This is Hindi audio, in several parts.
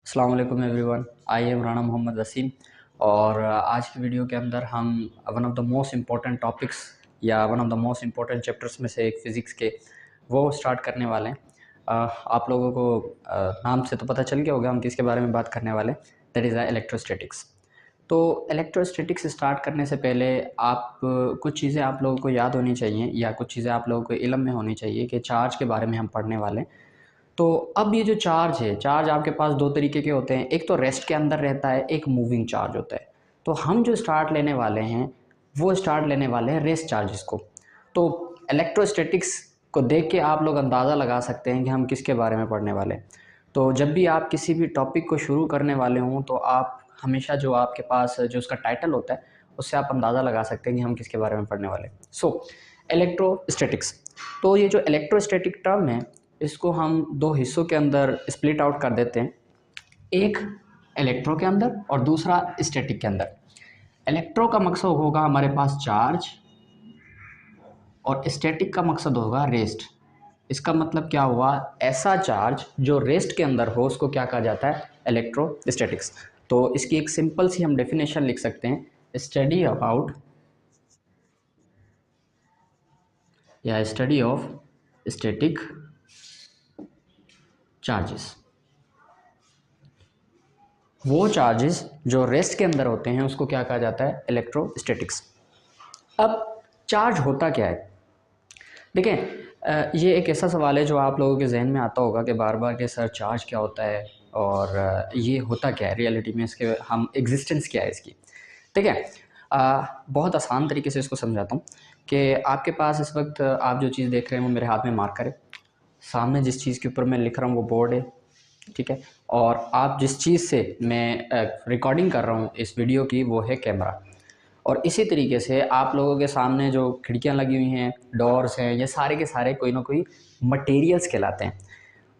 अस्सलाम वालेकुम everyone. I am Rana Mohammad Waseem और आज की वीडियो के अंदर हम one of the most important topics या one of the most important chapters में से एक फ़िज़िक्स के वो स्टार्ट करने वाले हैं। आप लोगों को नाम से तो पता चल गया होगा हम किसके बारे में बात करने वाले हैं। That is electrostatics. तो इलेक्ट्रोस्टैटिक्स स्टार्ट करने से पहले आप कुछ चीज़ें आप लोगों को याद होनी चाहिए या कुछ चीज़ें आप लोगों को इल्म में होनी चाहिए कि चार्ज के बारे में हम पढ़ने वाले हैं। तो अब ये जो चार्ज है, चार्ज आपके पास दो तरीके के होते हैं, एक तो रेस्ट के अंदर रहता है, एक मूविंग चार्ज होता है। तो हम जो स्टार्ट लेने वाले हैं वो स्टार्ट लेने वाले हैं रेस्ट चार्जेस को। तो इलेक्ट्रोस्टैटिक्स को देख के आप लोग अंदाज़ा लगा सकते हैं कि हम किसके बारे में पढ़ने वाले हैं। तो जब भी आप किसी भी टॉपिक को शुरू करने वाले हों तो आप हमेशा जो आपके पास जो उसका टाइटल होता है उससे आप अंदाज़ा लगा सकते हैं कि हम किसके बारे में पढ़ने वाले हैं। सो इलेक्ट्रोस्टैटिक्स। तो ये जो इलेक्ट्रोस्टैटिक टर्म है इसको हम दो हिस्सों के अंदर स्प्लिट आउट कर देते हैं, एक इलेक्ट्रो के अंदर और दूसरा स्टैटिक के अंदर। इलेक्ट्रो का मकसद होगा हमारे पास चार्ज और स्टैटिक का मकसद होगा रेस्ट। इसका मतलब क्या हुआ, ऐसा चार्ज जो रेस्ट के अंदर हो उसको क्या कहा जाता है, इलेक्ट्रोस्टैटिक्स। तो इसकी एक सिंपल सी हम डेफिनेशन लिख सकते हैं, स्टडी अबाउट या स्टडी ऑफ स्टैटिक चार्जेस। वो चार्जेस जो रेस्ट के अंदर होते हैं उसको क्या कहा जाता है, इलेक्ट्रोस्टैटिक्स। अब चार्ज होता क्या है, देखें ये एक ऐसा सवाल है जो आप लोगों के जहन में आता होगा कि बार बार कि सर चार्ज क्या होता है और ये होता क्या है रियलिटी में, इसके हम एग्जिस्टेंस क्या है इसकी। ठीक है, बहुत आसान तरीके से इसको समझाता हूँ कि आपके पास इस वक्त आप जो चीज़ देख रहे हैं वो मेरे हाथ में मार्कर है, सामने जिस चीज़ के ऊपर मैं लिख रहा हूँ वो बोर्ड है, ठीक है, और आप जिस चीज़ से मैं रिकॉर्डिंग कर रहा हूँ इस वीडियो की वो है कैमरा। और इसी तरीके से आप लोगों के सामने जो खिड़कियाँ लगी हुई हैं, डोर्स हैं, ये सारे के सारे कोई ना कोई मटेरियल्स कहलाते हैं।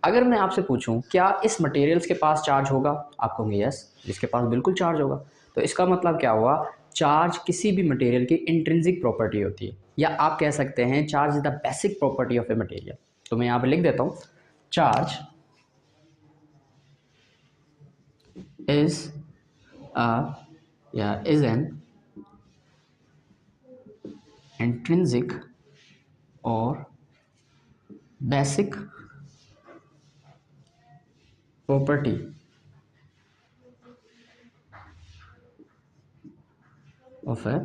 अगर मैं आपसे पूछूं क्या इस मटेरियल्स के पास चार्ज होगा, आप कहोगे यस, इसके पास बिल्कुल चार्ज होगा। तो इसका मतलब क्या हुआ, चार्ज किसी भी मटेरियल की इंट्रिंसिक प्रॉपर्टी होती है, या आप कह सकते हैं charge is the basic property of a material. तो मैं यहाँ पर लिख देता हूँ, charge is is an intrinsic or basic property of a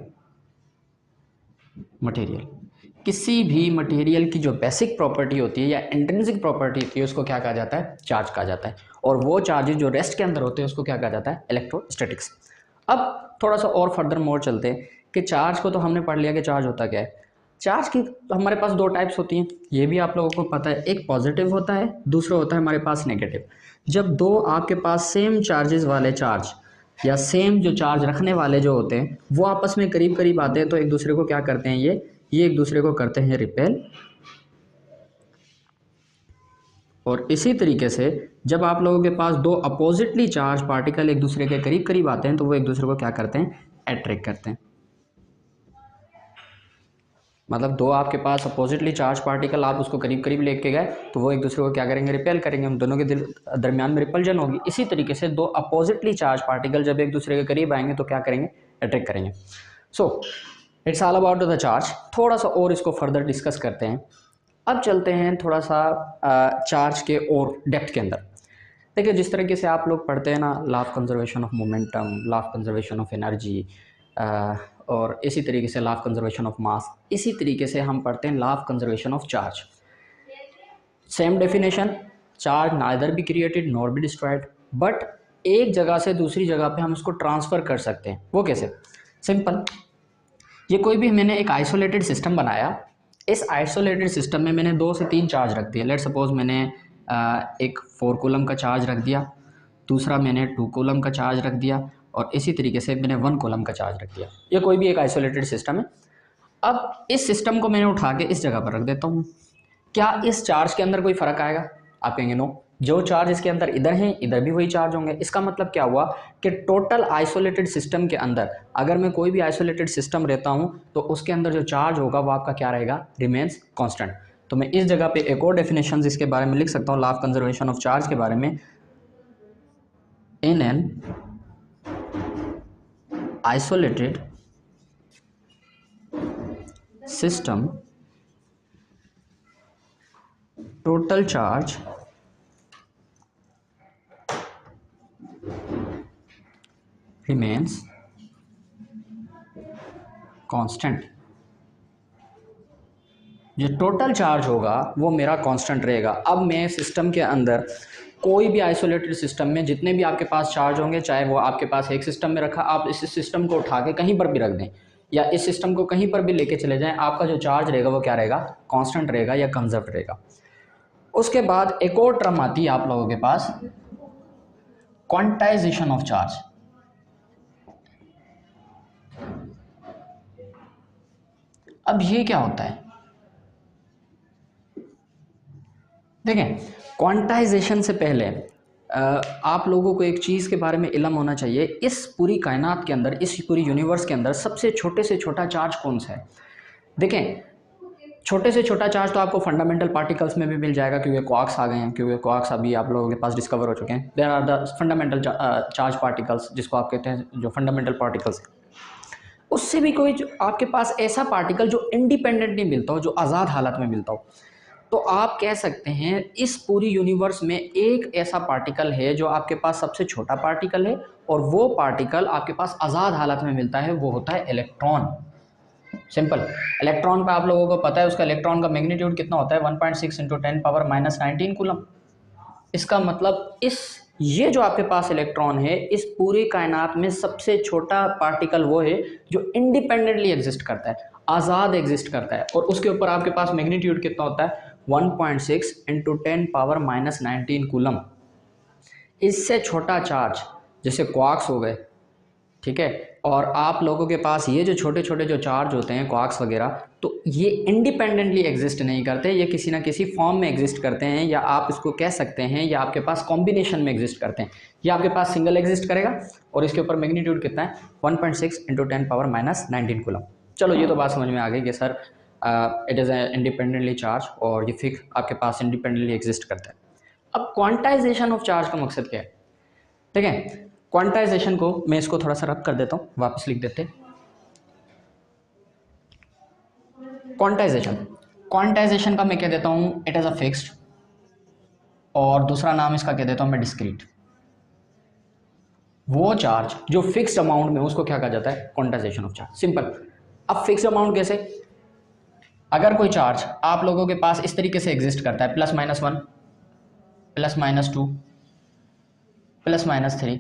material. किसी भी मटेरियल की जो बेसिक प्रॉपर्टी होती है या इंट्रिंसिक प्रॉपर्टी होती है उसको क्या कहा जाता है, चार्ज कहा जाता है। और वो चार्जेस जो रेस्ट के अंदर होते हैं उसको क्या कहा जाता है, इलेक्ट्रोस्टैटिक्स। अब थोड़ा सा और फर्दर मोर चलते हैं कि चार्ज को तो हमने पढ़ लिया कि चार्ज होता क्या है। चार्ज की हमारे पास दो टाइप्स होती हैं, ये भी आप लोगों को पता है, एक पॉजिटिव होता है, दूसरा होता है हमारे पास नेगेटिव। जब दो आपके पास सेम चार्जेस वाले चार्ज या सेम जो चार्ज रखने वाले जो होते हैं वो आपस में करीब करीब आते हैं तो एक दूसरे को क्या करते हैं, ये एक दूसरे को करते हैं रिपेल। और इसी तरीके से जब आप लोगों के पास दो अपोजिटली चार्ज पार्टिकल एक दूसरे के करीब करीब आते हैं तो वो एक दूसरे को क्या करते हैं, अट्रैक्ट करते हैं। मतलब दो आपके पास अपोजिटली चार्ज पार्टिकल आप उसको करीब करीब लेके गए तो वो एक दूसरे को क्या करेंगे, रिपेल करेंगे, उन दोनों के दरमियान में रिपल्जन होगी। इसी तरीके से दो अपोजिटली चार्ज पार्टिकल जब एक दूसरे के करीब आएंगे तो क्या करेंगे, अट्रैक्ट करेंगे। So it's all about the charge. थोड़ा सा और इसको फर्दर डिस्कस करते हैं। अब चलते हैं थोड़ा सा चार्ज के और डेप्थ के अंदर। देखिए जिस तरीके से आप लोग पढ़ते हैं ना, law of conservation of momentum, law of conservation of energy, और इसी तरीके से law of conservation of mass, इसी तरीके से हम पढ़ते हैं law of conservation of charge. Same definition, charge neither be created nor be destroyed, but एक जगह से दूसरी जगह पे हम उसको ट्रांसफ़र कर सकते हैं। वो कैसे, सिंपल, ये कोई भी मैंने एक आइसोलेटेड सिस्टम बनाया, इस आइसोलेटेड सिस्टम में मैंने 2 से 3 चार्ज रख दिए। लेट सपोज मैंने एक 4 कूलम का चार्ज रख दिया, दूसरा मैंने 2 कूलम का चार्ज रख दिया, और इसी तरीके से मैंने 1 कूलम का चार्ज रख दिया। ये कोई भी एक आइसोलेटेड सिस्टम है। अब इस सिस्टम को मैंने उठा के इस जगह पर रख देता हूँ, क्या इस चार्ज के अंदर कोई फ़र्क आएगा? आप कहेंगे नो, जो चार्ज इसके अंदर इधर हैं इधर भी वही चार्ज होंगे। इसका मतलब क्या हुआ कि टोटल आइसोलेटेड सिस्टम के अंदर अगर मैं कोई भी आइसोलेटेड सिस्टम रहता हूं तो उसके अंदर जो चार्ज होगा वो आपका क्या रहेगा, रिमेन्स कांस्टेंट। तो मैं इस जगह पे एक और डेफिनेशन इसके बारे में लिख सकता हूँ, law of conservation of charge के बारे में। in an isolated system total charge remains constant। जो टोटल चार्ज होगा वो मेरा कांस्टेंट रहेगा। अब मैं सिस्टम के अंदर कोई भी आइसोलेटेड सिस्टम में जितने भी आपके पास चार्ज होंगे, चाहे वो आपके पास एक सिस्टम में रखा, आप इस सिस्टम को उठा के कहीं पर भी रख दें या इस सिस्टम को कहीं पर भी लेके चले जाएं, आपका जो चार्ज रहेगा वो क्या रहेगा, कांस्टेंट रहेगा या कंजर्व रहेगा। उसके बाद एक और टर्म आती है आप लोगों के पास, क्वांटाइजेशन ऑफ चार्ज। अब ये क्या होता है, देखें, क्वांटाइजेशन से पहले आप लोगों को एक चीज़ के बारे में इल्म होना चाहिए। इस पूरी कायनात के अंदर, इस पूरी यूनिवर्स के अंदर सबसे छोटे से छोटा चार्ज कौन सा है? देखें, छोटे से छोटा चार्ज तो आपको फंडामेंटल पार्टिकल्स में भी मिल जाएगा, क्योंकि क्वार्क्स आ गए हैं, क्योंकि क्वार्क्स अभी आप लोगों के पास डिस्कवर हो चुके हैं। There are the fundamental charge particles, जिसको आप कहते हैं जो फंडामेंटल पार्टिकल्स हैं। उससे भी कोई आपके पास ऐसा पार्टिकल जो इंडिपेंडेंट नहीं मिलता हो, जो आज़ाद हालत में मिलता हो, तो आप कह सकते हैं इस पूरी यूनिवर्स में एक ऐसा पार्टिकल है जो आपके पास सबसे छोटा पार्टिकल है, और वो पार्टिकल आपके पास आज़ाद हालत में मिलता है, वो होता है इलेक्ट्रॉन। सिंपल। इलेक्ट्रॉन पे आप लोगों को पता है उसका इलेक्ट्रॉन का मैग्नीट्यूड कितना होता है, 1.6 × 10⁻⁻19 कूलम। इसका मतलब ये जो आपके पास इलेक्ट्रॉन है, इस पूरी कायनात में सबसे छोटा पार्टिकल वो है जो इंडिपेंडेंटली एग्जिस्ट करता है, आज़ाद एग्जिस्ट करता है, और उसके ऊपर आपके पास मैग्नीट्यूड कितना होता है, 1.6 × 10⁻⁻19 कूलम। इससे छोटा चार्ज जैसे क्वार्क्स हो गए, ठीक है, और आप लोगों के पास ये जो छोटे छोटे जो चार्ज होते हैं क्वार्क्स वगैरह, तो ये इंडिपेंडेंटली एग्जिस्ट नहीं करते, ये किसी ना किसी फॉर्म में एग्जिस्ट करते हैं, या आप इसको कह सकते हैं या आपके पास कॉम्बिनेशन में एग्जिस्ट करते हैं। ये आपके पास सिंगल एग्जिस्ट करेगा और इसके ऊपर मैग्नीट्यूड कितना है, 1.6 × 10⁻⁻19 कूलम। चलो ये तो बात समझ में आ गई कि sir it is independently charge और ये फिक्स आपके पास इंडिपेंडेंटली एग्जिस्ट करता है। अब क्वांटाइजेशन ऑफ चार्ज का मकसद क्या है? देखें, क्वांटाइजेशन को मैं इसको थोड़ा सा रब कर देता हूँ, वापस लिख देते। क्वांटाइजेशन का मैं कह देता हूँ इट इज़ अ फिक्स्ड, और दूसरा नाम इसका कह देता हूँ मैं डिस्क्रीट। वो चार्ज जो फिक्स्ड अमाउंट में, उसको क्या कहा जाता है, क्वांटाइजेशन ऑफ चार्ज। सिंपल। अब फिक्स्ड अमाउंट कैसे? अगर कोई चार्ज आप लोगों के पास इस तरीके से एग्जिस्ट करता है, +-1 +-2 +-3,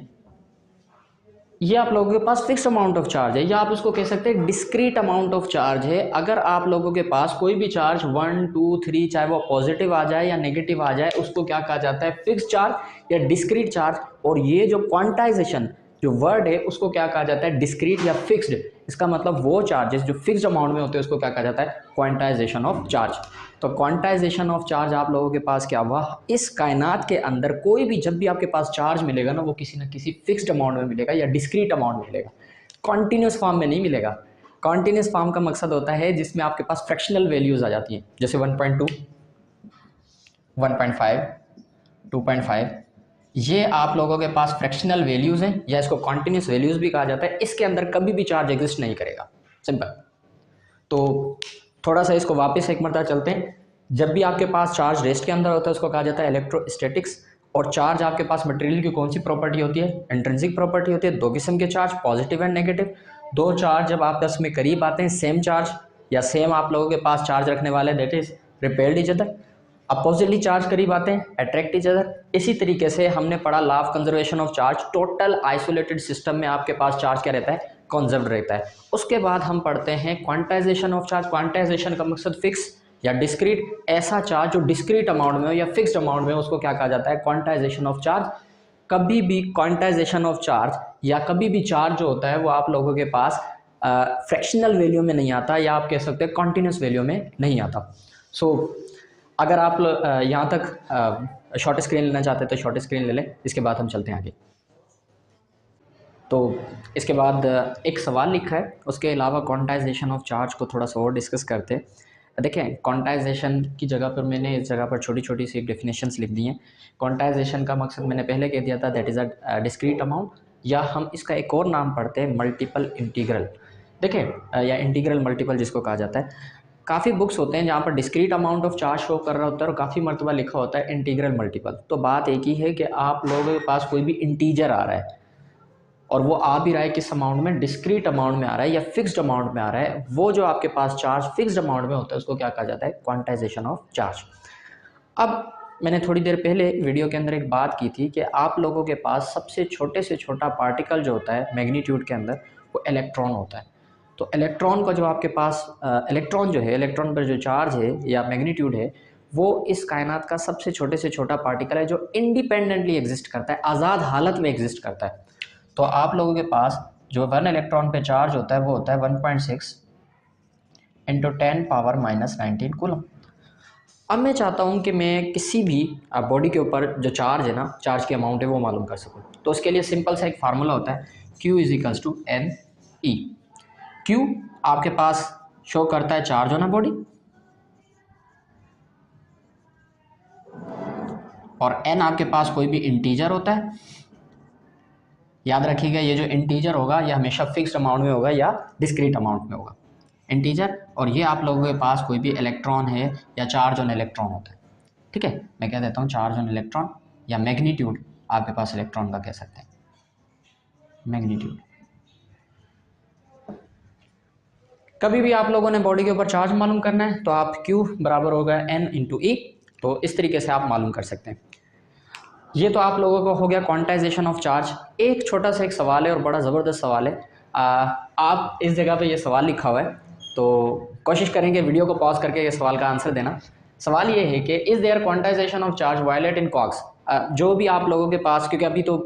ये आप लोगों के पास फिक्स्ड अमाउंट ऑफ चार्ज है, या आप उसको कह सकते हैं डिस्क्रीट अमाउंट ऑफ चार्ज है। अगर आप लोगों के पास कोई भी चार्ज 1, 2, 3, चाहे वो पॉजिटिव आ जाए या नेगेटिव आ जाए, उसको क्या कहा जाता है, फिक्स्ड चार्ज या डिस्क्रीट चार्ज। और ये जो क्वांटाइजेशन जो वर्ड है, उसको क्या कहा जाता है, डिस्क्रीट या फिक्स्ड। इसका मतलब वो चार्जेस जो फिक्स्ड अमाउंट में होते हैं उसको क्या कहा जाता है, क्वांटाइजेशन ऑफ चार्ज। तो क्वांटाइजेशन ऑफ चार्ज आप लोगों के पास क्या हुआ, इस कायनात के अंदर कोई भी जब भी आपके पास चार्ज मिलेगा ना, वो किसी न किसी फिक्स्ड अमाउंट में मिलेगा या डिस्क्रीट अमाउंट में मिलेगा, कॉन्टीन्यूस फॉर्म में नहीं मिलेगा। कॉन्टीन्यूस फॉर्म का मकसद होता है जिसमें आपके पास फ्रैक्शनल वैल्यूज आ जाती हैं, जैसे 1.2, 1.5, 2.5, ये आप लोगों के पास फ्रैक्शनल वैल्यूज़ हैं, या इसको कॉन्टीन्यूस वैल्यूज़ भी कहा जाता है। इसके अंदर कभी भी चार्ज एग्जिस्ट नहीं करेगा। सिंपल। तो थोड़ा सा इसको वापस एक मरतबा चलते हैं। जब भी आपके पास चार्ज रेस्ट के अंदर होता है उसको कहा जाता है इलेक्ट्रोस्टैटिक्स। और चार्ज आपके पास मटेरियल की कौन सी प्रॉपर्टी होती है, इंट्रिंसिक प्रॉपर्टी होती है। दो किस्म के चार्ज, पॉजिटिव एंड नेगेटिव। दो चार्ज जब आपस में करीब आते हैं, सेम चार्ज या सेम आप लोगों के पास चार्ज रखने वाले, that is repelled each other. Oppositely charge करीब आते हैं, अट्रैक्ट ईच अदर। इसी तरीके से हमने पढ़ा law of conservation of charge. Total isolated system में आपके पास चार्ज क्या रहता है, कंजर्व्ड रहता है। उसके बाद हम पढ़ते हैं क्वांटाइजेशन ऑफ चार्ज। क्वांटाइजेशन का मकसद फिक्स या डिस्क्रीट। ऐसा चार्ज जो डिस्क्रीट अमाउंट में हो या फिक्स्ड अमाउंट में, उसको क्या कहा जाता है, क्वांटाइजेशन ऑफ चार्ज। कभी भी क्वांटाइजेशन ऑफ चार्ज या कभी भी चार्ज जो होता है वो आप लोगों के पास फ्रैक्शनल वैल्यू में नहीं आता, या आप कह सकते हैं कॉन्टीन्यूस वैल्यू में नहीं आता। सो अगर आप यहाँ तक शॉर्ट स्क्रीन लेना चाहते हैं तो शॉर्ट स्क्रीन ले लें, इसके बाद हम चलते हैं आगे। तो इसके बाद एक सवाल लिखा है, उसके अलावा क्वांटाइजेशन ऑफ चार्ज को थोड़ा सा और डिस्कस करते हैं। देखें क्वांटाइजेशन की जगह पर मैंने इस जगह पर छोटी छोटी सी डेफिनेशंस लिख दी हैं। क्वांटाइजेशन का मकसद मैंने पहले कह दिया था, that is a discrete amount, या हम इसका एक और नाम पढ़ते हैं मल्टीपल इंटीग्रल। देखें या इंटीग्रल मल्टीपल जिसको कहा जाता है। काफ़ी बुक्स होते हैं जहाँ पर discrete amount of charge show कर रहा होता है और काफ़ी मरतबा लिखा होता है इंटीग्रल मल्टीपल। तो बात एक ही है कि आप लोगों के पास कोई भी इंटीजर आ रहा है और वो आ भी रहा है किस अमाउंट में, डिस्क्रीट अमाउंट में आ रहा है या फिक्स्ड अमाउंट में आ रहा है, वो जो आपके पास चार्ज फिक्स्ड अमाउंट में होता है उसको क्या कहा जाता है, क्वांटाइजेशन ऑफ चार्ज। अब मैंने थोड़ी देर पहले वीडियो के अंदर एक बात की थी कि आप लोगों के पास सबसे छोटे से छोटा पार्टिकल जो होता है मैग्नीट्यूड के अंदर, वो इलेक्ट्रॉन होता है। तो इलेक्ट्रॉन का जो आपके पास इलेक्ट्रॉन जो है, इलेक्ट्रॉन पर जो चार्ज है या मैग्नीट्यूड है, वो इस कायनात का सबसे छोटे से छोटा पार्टिकल है जो इंडिपेंडेंटली एग्जिस्ट करता है, आज़ाद हालत में एग्जिस्ट करता है। तो आप लोगों के पास जो 1 इलेक्ट्रॉन पे चार्ज होता है वो होता है 1.6 इंटू 10⁻⁻19 कूलम। अब मैं चाहता हूँ कि मैं किसी भी बॉडी के ऊपर जो चार्ज है ना, चार्ज की अमाउंट है वो मालूम कर सकूँ। तो उसके लिए सिंपल सा एक फार्मूला होता है, Q is to n e. Q आपके पास शो करता है चार्ज होना बॉडी, और n आपके पास कोई भी इंटीजर होता है। याद रखिएगा ये जो इंटीजर होगा ये हमेशा फिक्स्ड अमाउंट में होगा या डिस्क्रीट अमाउंट में होगा, इंटीजर। और ये आप लोगों के पास कोई भी इलेक्ट्रॉन है या चार्ज ऑन इलेक्ट्रॉन होता है। ठीक है, मैं कह देता हूँ चार्ज ऑन इलेक्ट्रॉन या मैग्नीट्यूड आपके पास इलेक्ट्रॉन का कह सकते हैं, मैग्नीट्यूड। कभी भी आप लोगों ने बॉडी के ऊपर चार्ज मालूम करना है तो आप Q बराबर होगा N इंटू ई। तो इस तरीके से आप मालूम कर सकते हैं। ये तो आप लोगों को हो गया क्वांटाइजेशन ऑफ चार्ज। एक छोटा सा एक सवाल है और बड़ा ज़बरदस्त सवाल है। आप इस जगह पे ये सवाल लिखा हुआ है तो कोशिश करेंगे वीडियो को पॉज करके ये सवाल का आंसर देना। सवाल ये है कि is there quantization of charge violate in quarks. जो भी आप लोगों के पास, क्योंकि अभी तो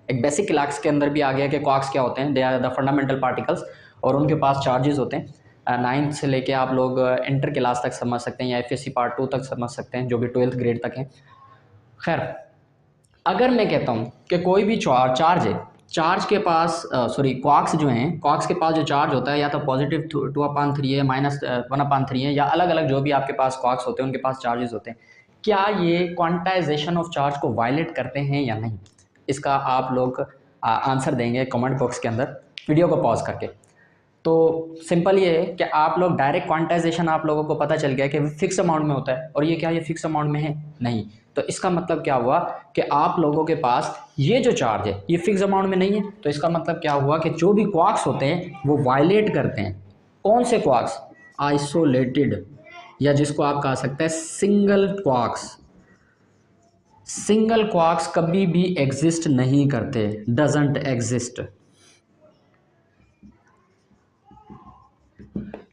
एक बेसिक क्लास के अंदर भी आ गया कि क्वार्क्स क्या होते हैं, they are the fundamental particles, और उनके पास चार्जेस होते हैं। 9th से लेके आप लोग इंटर क्लास तक समझ सकते हैं या FSC पार्ट 2 तक समझ सकते हैं, जो भी 12th ग्रेड तक है। खैर, अगर मैं कहता हूँ कि कोई भी चार्ज है, चार्ज के पास क्वार्क्स जो हैं, क्वार्क्स के पास जो चार्ज होता है या तो पॉजिटिव 2/3 है, -1/3 है, या अलग अलग जो भी आपके पास क्वार्क्स होते हैं उनके पास चार्जेस होते हैं, क्या ये क्वांटाइजेशन ऑफ चार्ज को वायलेट करते हैं या नहीं? इसका आप लोग आंसर देंगे कमेंट बॉक्स के अंदर वीडियो को पॉज करके। तो सिंपल ये है कि आप लोग डायरेक्ट क्वांटाइजेशन आप लोगों को पता चल गया कि फिक्स अमाउंट में होता है, और ये क्या ये फिक्स अमाउंट में है? नहीं। तो इसका मतलब क्या हुआ कि आप लोगों के पास ये जो चार्ज है ये फिक्स अमाउंट में नहीं है। तो इसका मतलब क्या हुआ कि जो भी क्वार्क्स होते हैं वो वायलेट करते हैं। कौन से क्वार्क्स? आइसोलेटेड, या जिसको आप कह सकते हैं सिंगल क्वार्क्स। सिंगल क्वार्क्स कभी भी एग्जिस्ट नहीं करते, डजंट एग्जिस्ट।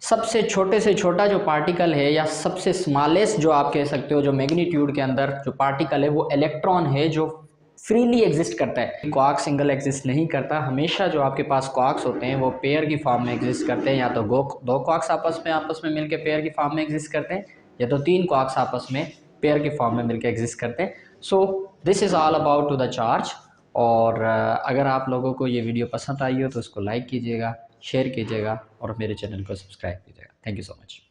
सबसे छोटे से छोटा जो पार्टिकल है या सबसे स्मॉलेस्ट जो आप कह सकते हो जो मैग्नीट्यूड के अंदर जो पार्टिकल है वो इलेक्ट्रॉन है, जो फ्रीली एग्जिस्ट करता है। क्वार्क सिंगल एग्जिस्ट नहीं करता, हमेशा जो आपके पास क्वार्क्स होते हैं वो पेयर की फॉर्म में एग्जिस्ट करते हैं, या तो दो क्वार्क्स आपस में मिलकर पेयर की फॉर्म में एग्जिस्ट करते हैं, या तो 3 क्वार्क्स आपस में पेयर की फॉर्म में मिलकर एग्जिस्ट करते हैं। So this is all about to the charge. और अगर आप लोगों को ये वीडियो पसंद आई हो तो उसको लाइक कीजिएगा, शेयर कीजिएगा और मेरे चैनल को सब्सक्राइब कीजिएगा। Thank you so much.